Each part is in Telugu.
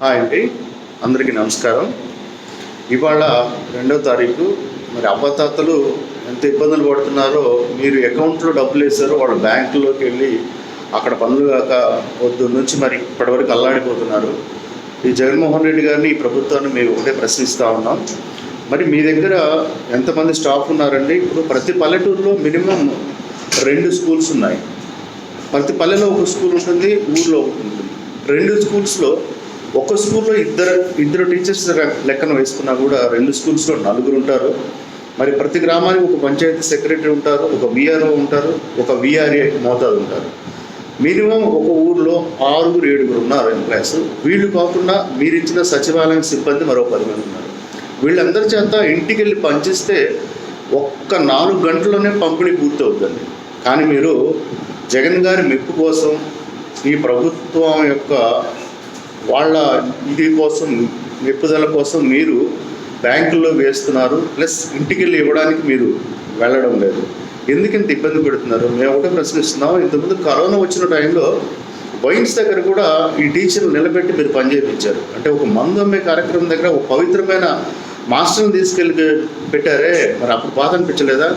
హాయ్ అండి, అందరికీ నమస్కారం. ఇవాళ 2వ తారీఖు. మరి అవ్వాతాతలు ఎంత ఇబ్బందులు పడుతున్నారో, మీరు అకౌంట్లో డబ్బులు వేశారో వాళ్ళ బ్యాంకులోకి వెళ్ళి అక్కడ పనులు కాక పొద్దున్న నుంచి మరి ఇప్పటివరకు అల్లాడిపోతున్నారు. ఈ జగన్మోహన్ రెడ్డి గారిని, ఈ ప్రభుత్వాన్ని మేము ఒకటే ప్రశ్నిస్తూ ఉన్నాం. మరి మీ దగ్గర ఎంతమంది స్టాఫ్ ఉన్నారండి? ఇప్పుడు ప్రతి పల్లెటూరులో మినిమం 2 స్కూల్స్ ఉన్నాయి. ప్రతి పల్లెలో ఒక స్కూల్ ఉంటుంది, ఊళ్ళో ఒకటి ఉంటుంది. 2 స్కూల్స్లో ఒక స్కూల్లో ఇద్దరు టీచర్స్ లెక్కన వేసుకున్నా కూడా 2 స్కూల్స్లో 4 ఉంటారు. మరి ప్రతి గ్రామానికి ఒక పంచాయతీ సెక్రటరీ ఉంటారు, ఒక విఆర్ఓ ఉంటారు, ఒక విఆర్ఏ మోతాదు ఉంటారు. మినిమం ఒక ఊర్లో 6-7 ఉన్నారు ఎంప్లాయీస్. వీళ్ళు కాకుండా మీరు ఇచ్చిన సచివాలయం సిబ్బంది మరో 10 మంది ఉన్నారు. వీళ్ళందరి చేత ఇంటికి వెళ్ళి పనిచేస్తే ఒక్క 4 గంటల్లోనే పంపిణీ పూర్తి అవుతుంది. కానీ మీరు జగన్ గారి మెప్పు కోసం, ఈ ప్రభుత్వం యొక్క వాళ్ళ ఇది కోసం, మెప్పుదల కోసం మీరు బ్యాంకుల్లో వేస్తున్నారు, ప్లస్ ఇంటికి వెళ్ళి ఇవ్వడానికి మీరు వెళ్ళడం లేదు. ఎందుకంత ఇబ్బంది పెడుతున్నారు? మేము ఒకటే ప్రశ్నిస్తున్నాం. ఇంతకుముందు కరోనా వచ్చిన టైంలో వైన్స్ దగ్గర కూడా ఈ టీచర్లు నిలబెట్టి మీరు పని చేయించారు. అంటే ఒక మందు అమ్మే కార్యక్రమం దగ్గర ఒక పవిత్రమైన మాస్టర్ని తీసుకెళ్ళి పెట్టారే, మరి అప్పుడు బాధ అనిపించలేదా?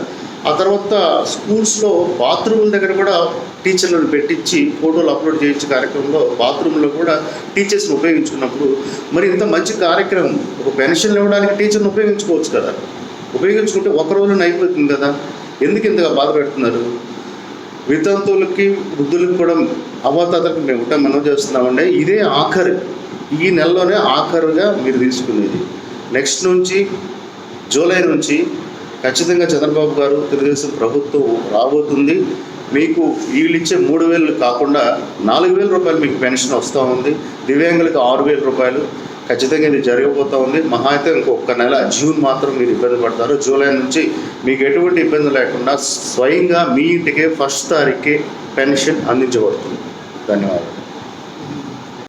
ఆ తర్వాత స్కూల్స్లో బాత్రూముల దగ్గర కూడా టీచర్లను పెట్టించి ఫోటోలు అప్లోడ్ చేయించే కార్యక్రమంలో బాత్రూంలో కూడా టీచర్స్ని ఉపయోగించుకున్నప్పుడు, మరి ఇంత మంచి కార్యక్రమం, ఒక పెన్షన్లు ఇవ్వడానికి టీచర్ని ఉపయోగించుకోవచ్చు కదా. ఉపయోగించుకుంటే ఒక రోజున అయిపోతుంది కదా. ఎందుకు ఇంతగా బాధ పెడుతున్నారు? వితంతువులకి, వృద్ధులకి కూడా, అవ్వాతాతలకు మేము ఒకటే మనం చేస్తున్నామండి. ఇదే ఆఖరి, ఈ నెలలోనే ఆఖరుగా మీరు తీసుకునేది. నెక్స్ట్ నుంచి జూలై నుంచి ఖచ్చితంగా చంద్రబాబు గారు, తెలుగుదేశం ప్రభుత్వం రాబోతుంది. మీకు వీళ్ళు ఇచ్చే 3,000 కాకుండా 4,000 రూపాయలు మీకు పెన్షన్ వస్తూ ఉంది. దివ్యాంగులకు 6,000 రూపాయలు. ఖచ్చితంగా ఇది జరగబోతూ ఉంది. మహా అయితే ఇంకొక నెల జూన్ మాత్రం మీరు ఇబ్బంది పడతారు. జూలై నుంచి మీకు ఎటువంటి ఇబ్బంది లేకుండా స్వయంగా మీ ఇంటికే 1వ తారీఖుకే పెన్షన్ అందించబడుతుంది. ధన్యవాదాలు.